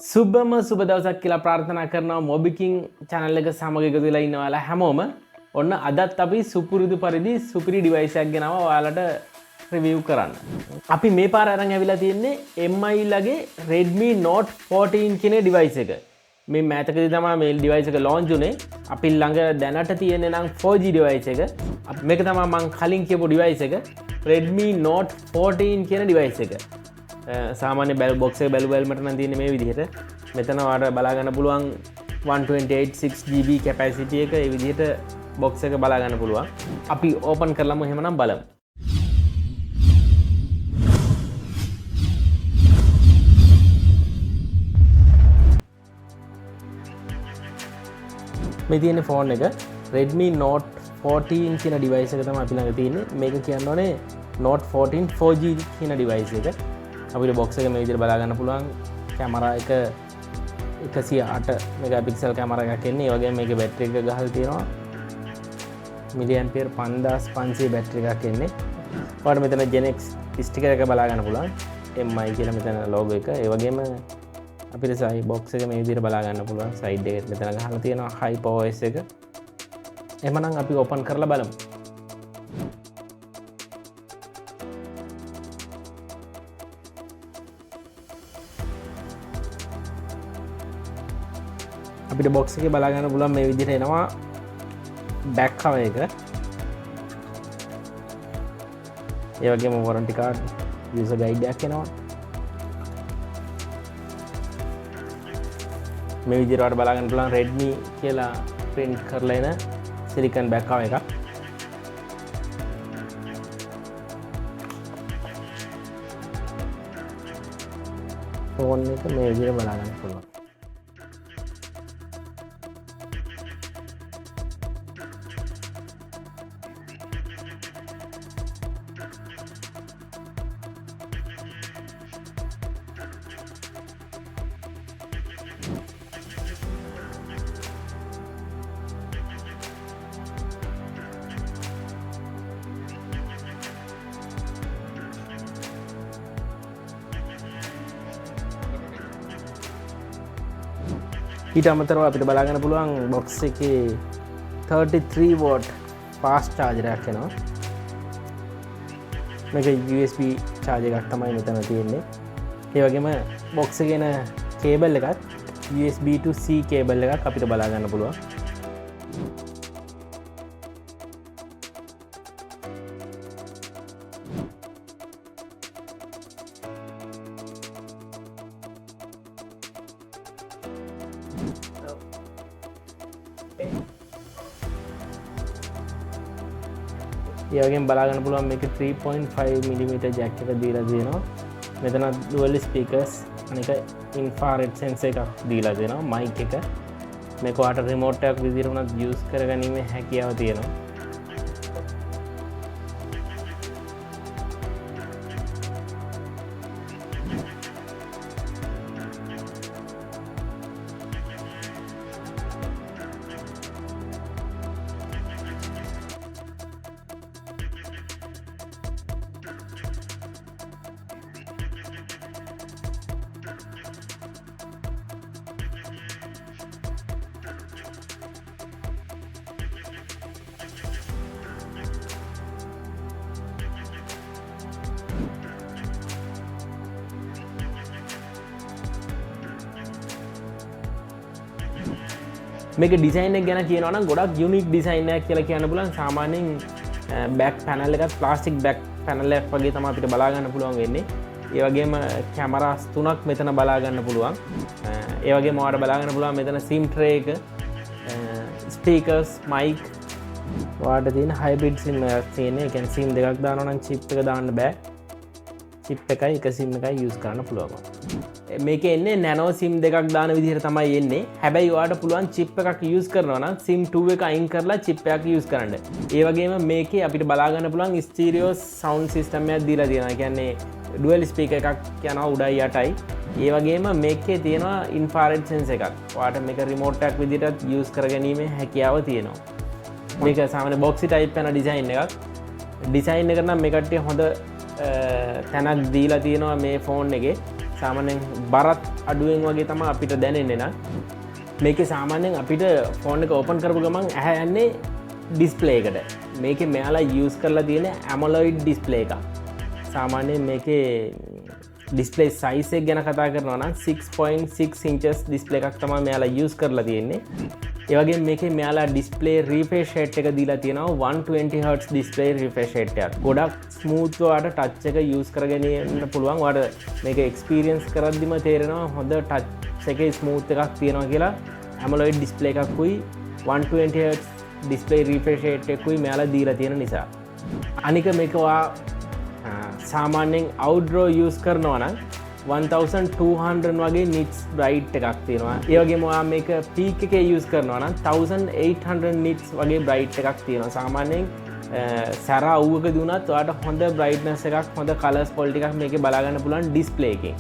සුබම සුබ දවසක් කියලා ප්‍රාර්ථනා කරනවා මොබිකින් channel එක සමග එකතු වෙලා ඉන්න ඔයාලා හැමෝම. ඔන්න අදත් අපි සුපුරුදු පරිදි සුපිරි device එකක් ගෙනාවා ඔයාලට review කරන්න. අපි මේ පාර අරන් ඇවිල්ලා තියෙන්නේ MI ලගේ Redmi Note 14 කියන device එක. මේ මෑතකදී තමයි මේ device එක launch උනේ. අපි ළඟ දැනට තියෙන්නේ නම් 4G device එක. මේක තමයි මම කලින් කියපු device එක. Redmi Note 14 කියන device එක. සාමාන්‍ය බැල් බොක්ස් එක බැලුවල්මට නම් තියෙන්නේ මේ විදිහට. මෙතන ඔයාලට බලා ගන්න පුළුවන් 128 6GB capacity එක. ඒ විදිහට බොක්ස් එක බලා ගන්න පුළුවන්. අපි ඕපන් කරලාම එහෙමනම් බලමු. මේ තියෙන ෆෝන් එක Redmi Note 14 කියන device එක තමයි අපි ළඟ තියෙන්නේ. මේක කියන්නේ Note 14 4G කියන device එක. අපිට බොක්ස් එක මේ විදිහට බලා ගන්න පුළුවන්. කැමරා එක 108 මෙගාපික්සල් කැමරා එකක් එන්නේ. ඒ වගේම මේකේ බැටරි එක ගහලා තියෙනවා මිලිඇම්පියර් 5500 බැටරි එකක් එන්නේ. ඔයාලට මෙතන Gen X ස්ටිකර් එක බලා ගන්න පුළුවන්. MI කියලා මෙතන logo එක. ඒ වගේම අපිට සයි බොක්ස් එක මේ විදිහට බලා ගන්න පුළුවන්. සයිඩ් එකේ මෙතන ගහලා තියෙනවා HyperOS එක. එහෙමනම් අපි ඕපන් කරලා බලමු. අපිට බොක්ස් එකේ බලා ගන්න පුළුවන් මේ විදිහට එනවා බෑක් කවර් එක. ඒ වගේම warranty card, user guide එකක් එනවා. මේ විදිහට වල බලා ගන්න පුළුවන් Redmi කියලා print කරලා එන silicon back cover එකක්. ෆෝන් එක මේ විදිහට බලා ගන්න පුළුවන්. ඊට අමතරව අපිට බලා ගන්න පුළුවන් බොක්ස් එකේ 33W fast charger එකක් එනවා. මේක USB charger එකක් තමයි මෙතන තියෙන්නේ. ඒ වගේම බොක්ස් එකේ එන කේබල් එකත් USB to C කේබල් එකක් අපිට බලා ගන්න පුළුවන්. ඒ වගේම බලා ගන්න පුළුවන් මේක 3.5mm ජැක් එක දීලා තියෙනවා. මෙතන dual speakers අනික infrared sensor එකක් දීලා තියෙනවා. mic එක මේක ඔයාලට remote එකක් විදිහට උනත් use කරගැනීමේ හැකියාව තියෙනවා. මේක ඩිසයින් එක ගැන කියනවා නම් ගොඩක් යුනික් ඩිසයින් එකක් කියලා කියන්න පුළුවන්. සාමාන්‍යයෙන් බෑක් පැනල් එකත් ප්ලාස්ටික් බෑක් පැනල් එකක් වගේ තමයි අපිට බලා ගන්න පුළුවන් වෙන්නේ. ඒ වගේම කැමරාස් තුනක් මෙතන බලා ගන්න පුළුවන්. ඒ වගේම ඔයාලට බලා ගන්න පුළුවන් මෙතන SIM tray එක, speakers, mic. ඔයාලට තියෙන hybrid SIM එකක් තියෙන්නේ. ඒ කියන්නේ SIM දෙකක් දානවා නම් chip එක දාන්න බෑ. chip එකයි එක SIM එකයි use කරන්න පුළුවන්. මේක එන්නේ nano SIM දෙකක් දාන විදිහට තමයි එන්නේ. හැබැයි ඔයාලට පුළුවන් chip එකක් use කරනවා නම් SIM 2 එක අයින් කරලා chip එකක් use කරන්න. ඒ වගේම මේකේ අපිට බලා ගන්න පුළුවන් stereo sound system එකක් දීලා තියෙනවා. ඒ කියන්නේ dual speaker එකක් යනවා උඩයි යටයි. ඒ වගේම මේකේ තියෙනවා infrared sensor එකක්. ඔයාලට මේක remote එකක් විදිහට use කරගැනීමේ හැකියාව තියෙනවා. මේක සාමාන්‍ය boxy type යන design එකක්. design එක නම් මේ කට්ටිය හොඳ තැනක් දීලා තියෙනවා මේ ෆෝන් එකේ. සාමාන්‍යයෙන් බරත් අඩුවෙන් වගේ තමයි අපිට දැනෙන්නේ නම් මේකේ සාමාන්‍යයෙන් අපිට ෆෝන් එක ඕපන් කරපු ගමන් ඇහැ යන්නේ ඩිස්ප්ලේ එකට. මේකේ මෙයාලා යූස් කරලා තියෙන AMOLED ඩිස්ප්ලේ එකක්. සාමාන්‍යයෙන් මේකේ ඩිස්ප්ලේ සයිස් එක ගැන කතා කරනවා නම් 6.6 inches ඩිස්ප්ලේ එකක් තමයි මෙයාලා යූස් කරලා තියෙන්නේ. ඒ වගේම මේකේ මෙයාලා ඩිස්ප්ලේ රිෆ්‍රෙෂ් රේට් එක දීලා තියෙනවා 120 Hz ඩිස්ප්ලේ රිෆ්‍රෙෂ් රේට් එකක්. ගොඩක් ස්මූත් වාට ටච් එක යූස් කරගෙන යන්න පුළුවන්. වාට මේක එක්ස්පීරියන්ස් කරද්දිම තේරෙනවා හොඳ ටච් එකේ ස්මූත් එකක් තියෙනවා කියලා. AMOLED ඩිස්ප්ලේ එකකුයි 120 Hz ඩිස්ප්ලේ රිෆ්‍රෙෂ් රේට් එකකුයි මෙයාලා දීලා තියෙන නිසා. අනික මේක සාමාන්‍යයෙන් අවුට්ඩෝර් යූස් කරනවා නම් 1200 වගේ නිට්ස් බ්‍රයිට් එකක් තියෙනවා. ඒ වගේම ඔයා මේක පීක් එකේ යූස් කරනවා නම් 1800 නිට්ස් වගේ බ්‍රයිට් එකක් තියෙනවා. සාමාන්‍යයෙන් සැර අවුවකදී වුණත් ඔයාට හොඳ බ්‍රයිට්නස් එකක් හොඳ කලර්ස් ක්වොලිටි එකක් මේකේ බලා ගන්න පුළුවන් ඩිස්ප්ලේ එකෙන්.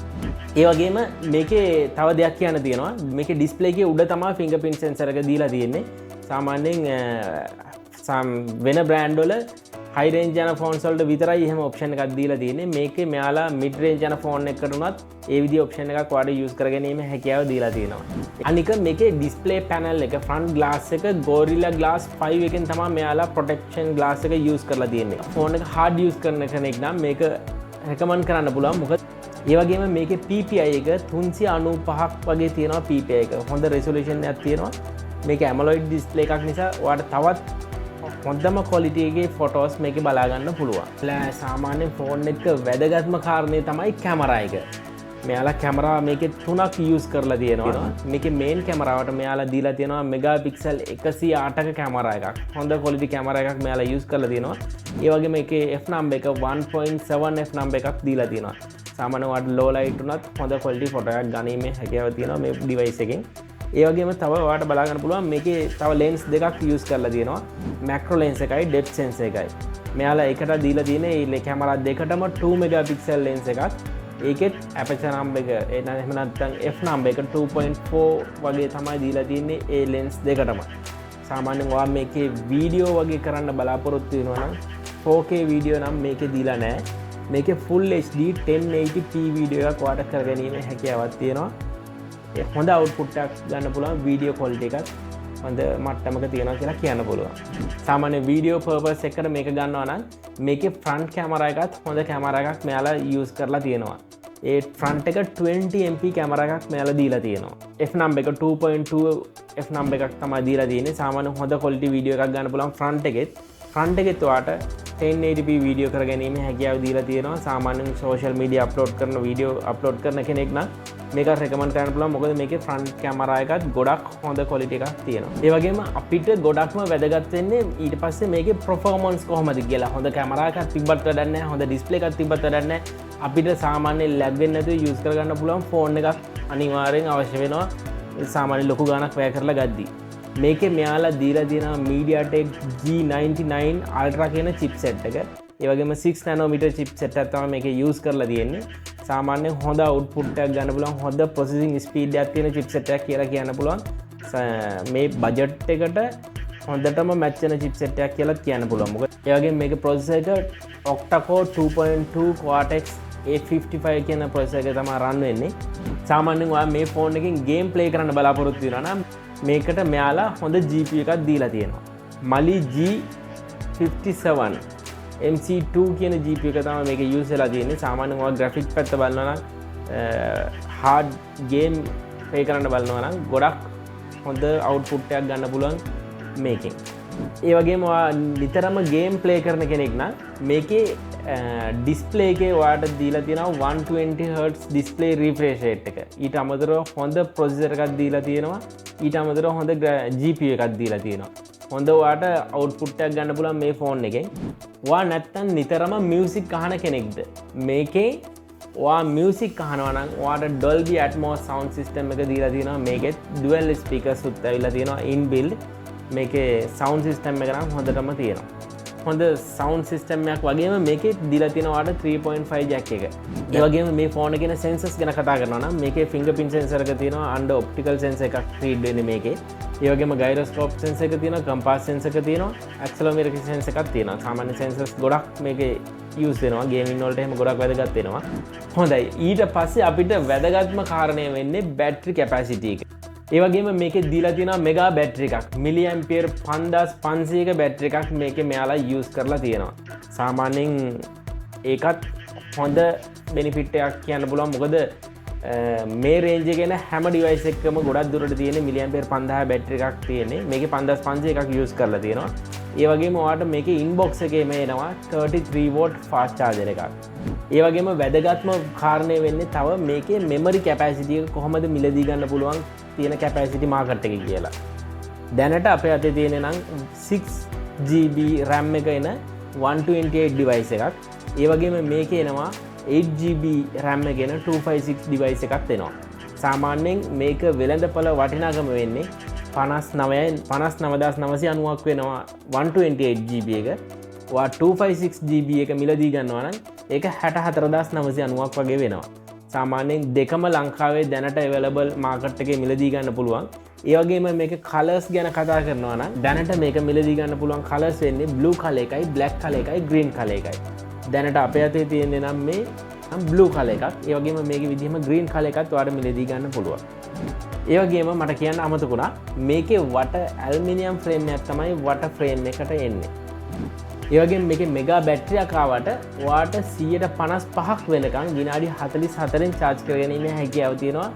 ඒ වගේම මේකේ තව දෙයක් කියන්න තියෙනවා. මේකේ ඩිස්ප්ලේ එකේ උඩ තමයි ෆින්ගර්ප්‍රින්ට් සෙන්සර් එක දීලා තියෙන්නේ. සාමාන්‍යයෙන් වෙන බ්‍රෑන්ඩ් වල හයි රේන්ජ් යන ෆෝන්ස් වලට විතරයි එහෙම ඔප්ෂන් එකක් දීලා තියෙන්නේ. මේකේ මෙයාලා මිඩ් රේන්ජ් යන ෆෝන් එකකට උනත් ඒ විදිහේ ඔප්ෂන් එකක් ඔයාලට යූස් කරගැනීමේ හැකියාව දීලා තියෙනවා. අනික මේකේ ඩිස්ප්ලේ පැනල් එක ෆ්‍රන්ට් ග්ලාස් එක Gorilla Glass 5 එකෙන් තමයි මෙයාලා ප්‍රොටෙක්ෂන් ග්ලාස් එක යූස් කරලා තියෙන්නේ. ෆෝන් එක හાર્ඩ් යූස් කරන කෙනෙක් නම් මේක රෙකමන්ඩ් කරන්න පුළුවන්. මොකද ඒ වගේම මේකේ PPI එක 395ක් වගේ තියෙනවා. PPI එක හොඳ රෙසොලූෂන් එකක් තියෙනවා. මේක AMOLED ඩිස්ප්ලේ එකක් නිසා ඔයාලට තවත් හොඳම ක්වොලිටි එකේ ෆොටෝස් මේකේ බලා ගන්න පුළුවන්. සාමාන්‍යයෙන් ෆෝන් එක වැදගත්ම කාරණේ තමයි කැමරා එක. මෙයාලා කැමරා මේකේ 3ක් යූස් කරලා තියෙනවා. මේකේ මේන් කැමරාවට මෙයාලා දීලා තියෙනවා මෙගාපික්සල් 108ක කැමරා එකක්. හොඳ ක්වොලිටි කැමරා එකක් මෙයාලා යූස් කරලා තියෙනවා. ඒ වගේම මේකේ f number එක 1.7 f number එකක් දීලා තියෙනවා. සාමාන්‍යයෙන් වාට low light උනත් හොඳ ක්වොලිටි ෆොටෝ එකක් ගන්නීමේ හැකියාව තියෙනවා මේ ඩිවයිස් එකෙන්. ඒ වගේම තව ඔයාලට බලා ගන්න පුළුවන් මේකේ තව ලෙන්ස් දෙකක් යූස් කරලා තියෙනවා. මැක්‍රෝ ලෙන්ස් එකයි ඩෙප්ත් සෙන්සර් එකයි. මෙයාලා එකට දීලා තියෙන්නේ මේ කැමරා දෙකටම 2 මෙගාපික්සල් ලෙන්ස් එකක්. ඒකෙත් ඇපර්චර් නම්බර් එක එහෙම නැත්නම් f නම්බර් එක 2.4 වගේ තමයි දීලා තියෙන්නේ ඒ ලෙන්ස් දෙකටම. සාමාන්‍යයෙන් ඔයා මේකේ වීඩියෝ වගේ කරන්න බලාපොරොත්තු වෙනවා නම් 4K වීඩියෝ නම් මේකේ දීලා නැහැ. මේකේ full HD 1080p වීඩියෝ එකක් ඔයාලට කරගැනීමේ හැකියාවක් තියෙනවා. හොඳ අවුට්පුට් එකක් ගන්න පුළුවන්. වීඩියෝ ක්වොලිටි එකක් හොඳ මට්ටමක තියෙනවා කියලා කියන්න පුළුවන්. සාමාන්‍ය වීඩියෝ පර්පස් එකකට මේක ගන්නවා නම් මේකේ ෆ්‍රන්ට් කැමරා එකත් හොඳ කැමරා එකක් මෙයාලා යූස් කරලා තියෙනවා. ඒ ෆ්‍රන්ට් එක 20MP කැමරා එකක් මෙයාලා දීලා තියෙනවා. f number එක 2.2 f number එකක් තමයි දීලා තියෙන්නේ. සාමාන්‍ය හොඳ ක්වොලිටි වීඩියෝ එකක් ගන්න පුළුවන් ෆ්‍රන්ට් එකෙත් ඔයාට 1080p වීඩියෝ කරගැනීමේ හැකියාව දීලා තියෙනවා. සාමාන්‍යයෙන් සෝෂල් මීඩියා අප්ලෝඩ් කරන වීඩියෝ අප්ලෝඩ් කරන කෙනෙක් නම් මේක රෙකමන්ඩ් කරන්න පුළුවන්. මොකද මේකේ ෆ්‍රන්ට් කැමරා එකත් ගොඩක් හොඳ ක්වොලිටි එකක් තියෙනවා. ඒ වගේම අපිට ගොඩක්ම වැදගත් වෙන්නේ ඊට පස්සේ මේකේ performance කොහොමද කියලා. හොඳ කැමරා එකක් තිබ්බත් වැඩක් නැහැ. හොඳ ඩිස්ප්ලේ එකක් තිබ්බත් වැඩක් නැහැ. අපිට සාමාන්‍ය ලැග් වෙන්නේ නැතුව යූස් කරගන්න පුළුවන් ෆෝන් එකක් අනිවාර්යෙන් අවශ්‍ය වෙනවා. සාමාන්‍ය ලොකු ගාණක් වැය කරලා ගද්දි. මේකේ මෙයාලා දීලා තියෙනවා MediaTek G99 Ultra කියන chipset එක. ඒ වගේම 6 nanometer chipset එකක් තමයි මේකේ යූස් කරලා තියෙන්නේ. සාමාන්‍යයෙන් හොඳ අවුට්පුට් එකක් ගන්න පුළුවන් හොඳ processing speed එකක් තියෙන chipset එකක් කියලා කියන්න පුළුවන්. මේ බජට් එකට හොඳටම මැච් වෙන chipset එකක් කියලා කියන්න පුළුවන්. මොකද ඒ වගේම මේකේ processor එක octa-core 2.2 Cortex A55 කියන processor එක තමයි run වෙන්නේ. සාමාන්‍යයෙන් ඔයා මේ ෆෝන් එකෙන් ගේම් ප්ලේ කරන්න බලාපොරොත්තු වෙනවා නම් මේකට මෙයාලා හොඳ GPU එකක් දීලා තියෙනවා. Mali G57 MC2 කියන GPU එක තමයි මේක යූස් වෙලා තියෙන්නේ. සාමාන්‍යයෙන් ඔයා ග්‍රැෆික්ස් පැත්ත බලනවා නම් hard game play කරන්න බලනවා නම් ගොඩක් හොඳ output එකක් ගන්න පුළුවන් මේකෙන්. ඒ වගේම ඔයා නිතරම game play කරන කෙනෙක් නම් මේකේ ඩිස්ප්ලේ එකේ ඔයාට දීලා තියෙනවා 120 Hz ඩිස්ප්ලේ රිෆ්‍රෙෂ් රේට් එක. ඊට අමතරව හොඳ ප්‍රොසෙසර් එකක් දීලා තියෙනවා. ඊට අමතරව හොඳ GPU එකක් දීලා තියෙනවා. හොඳ ඔයාට අවුට්පුට් එකක් ගන්න පුළුවන් මේ ෆෝන් එකෙන්. ඔයා නැත්තම් නිතරම මියුසික් අහන කෙනෙක්ද? මේකේ ඔයා මියුසික් අහනවා නම් ඔයාට Dolby Atmos sound system එක දීලා තියෙනවා. මේකෙත් dual speakers උත් ඇවිල්ලා තියෙනවා inbuilt. මේකේ sound system එක නම් හොඳටම තියෙනවා. හොඳ සවන්් සිස්ටම්යක් වගේම මේක දිලා තිනවාට 3.5 ජැක් එක. ඒවගේ මේ ෆෝන ගෙන සෙන්සස් ගැන කතා කරන මේක ෆිංග පින් සෙන්සරක තියෙන අන්ඩ ඔප්ටිකල් සෙන්ස එකක් ්‍රීඩ්න මේකේ ඒවගේම ගයිරස්කෝප් සෙන්ස එක තියෙන කම්පාස් සෙන්සක තියෙන ඇක්සලෝමරක සෙන්ස එකක් තියෙන සාමාන්‍ය සෙන්සස් ගොඩක් මේක යුසෙනවා ගේමින් වලට එහෙම ගොඩක් වැදගත්වෙනවා. හොඳයි ඊට පස්සේ අපිට වැදගත්ම කාරණය වෙන්නේ බැට්‍රි කැපැසිටි එක. ඒවගේම මේක දීලා තියෙනවා මෙගා බැටරි එකක් මිලියම්පියර් 5500ක බැටරි එකක් මේක මෙයාලා යූස් කරලා තියෙනවා. සාමාන්‍යයෙන් ඒකත් හොඳ බෙනිෆිට්ටයක් කියන්න පුළුවන් මොකද මේ රේන්ජ් එකේ න හැම ඩිවයිස් එකකම ගොඩක් දුරට තියෙන මිලියම්පියර් 5000 බැටරි එකක් තියෙන්නේ. මේකේ 5500 එකක් යූස් කරලා තියෙනවා. ඒ වගේම ඔයාලට මේකේ ඉන්බොක්ස් එකේ මේ එනවා 33 වෝල්ට් ෆාස්ට් චාර්ජර් එකක්. ඒ වගේම වැදගත්ම කාරණය වෙන්නේ තව මේකේ මෙමරි කැපැසිටි එක කොහොමද මිලදී ගන්න පුළුවන් තියෙන කැපැසිටි මාකට් එක කියලා. දැනට අපේ අතේ තියෙන නම් 6GB RAM එක එන 128 ඩිවයිස් එකක්. ඒ වගේම මේකේ එනවා 8GB RAM එක එන 256 ඩිවයිස් එකක් එනවා. සාමාන්‍යයෙන් මේක වෙළඳපොළ වටිනාකම වෙන්නේ 59990ක් වෙනවා 128GB එක. ඔයා 256GB එක මිලදී ගන්නවා නම් ඒක 64990ක් වගේ වෙනවා. සාමාන්‍යයෙන් දෙකම ලංකාවේ දැනට available මාකට් එකේ මිලදී ගන්න පුළුවන්. ඒ වගේම මේක කලර්ස් ගැන කතා කරනවා නම් දැනට මේක මිලදී ගන්න පුළුවන් කලර්ස් වෙන්නේ blue color එකයි black color එකයි green color එකයි. දැනට අපේ අතේ තියෙන්නේ නම් මේ blue color එකක්. ඒ වගේම මේකේ විදිහම green color එකත් ඔයාලට මිලදී ගන්න පුළුවන්. ඒ වගේම මට කියන්න අමතකුණා මේකේ වට ඇල්මිනියම් ෆ්‍රේම් එකක් තමයි වට ෆ්‍රේම් එකට එන්නේ. ඒවගේ මේක මෙගා බැට්‍රියක් ආවට ඔයාට 155ක් වෙනකම් විනාඩි 44න් චාර්ජ් කරගැනීමේ හැකියාව තියෙනවා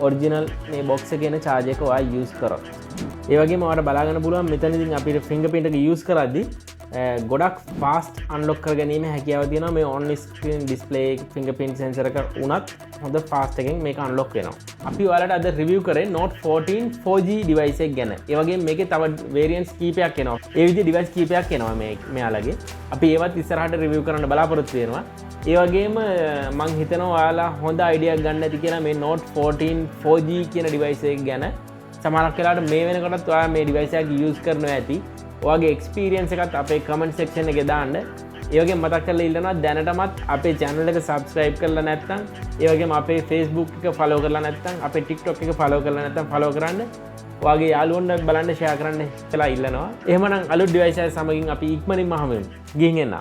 ඔරිජිනල් මේ බොක්ස් එකේ එන චාර්ජ් එක ඔයා යූස් කරොත්. ඒ වගේම ඔයාලට බලා ගන්න පුළුවන් මෙතනදී අපිට ෆින්ගර්ප්‍රින්ට් එක යූස් කරද්දී ගොඩක් ෆාස්ට් අන්ලොක් කරගැනීම හැකියාව තියෙනවා මේ on screen display fingerprint sensor එක උනත් හොඳ ෆාස්ට් එකෙන් මේක අන්ලොක් වෙනවා. අපි ඔයාලට අද රිවිව් කරේ Note 14 4G ඩිවයිස් එක ගැන. ඒ වගේම මේකේ තව වේරියන්ට්ස් කීපයක් එනවා. ඒ විදිහේ ඩිවයිස් කීපයක් එනවා මෙයාලගේ. අපි ඒවත් ඉස්සරහට රිවිව් කරන්න බලාපොරොත්තු වෙනවා. ඒ වගේම මම හිතනවා ඔයාලා හොඳ අයිඩියාවක් ගන්න ඇති කියලා මේ Note 14 4G කියන ඩිවයිස් එක ගැන. සමහරක් වෙලාවට මේ වෙනකොටත් ඔයා මේ ඩිවයිස් එක යූස් කරනවා ඇති. ඔයාගේ එක්ස්පීරියන්ස් එකත් අපේ කමෙන්ට් සෙක්ෂන් එකේ දාන්න. ඒ වගේම මතක් කරලා ඉල්ලනවා දැනටමත් අපේ channel එක subscribe කරලා නැත්නම් ඒ වගේම අපේ Facebook එක follow කරලා නැත්නම් අපේ TikTok එක follow කරලා නැත්නම් follow කරන්න. ඔයාගේ යාළුවන්ට බලන්න share කරන්න කියලා ඉල්ලනවා. එහෙමනම් අලුත් device එක සමගින් අපි ඉක්මනින්ම හමු වෙමු. ගිහින් එන්න.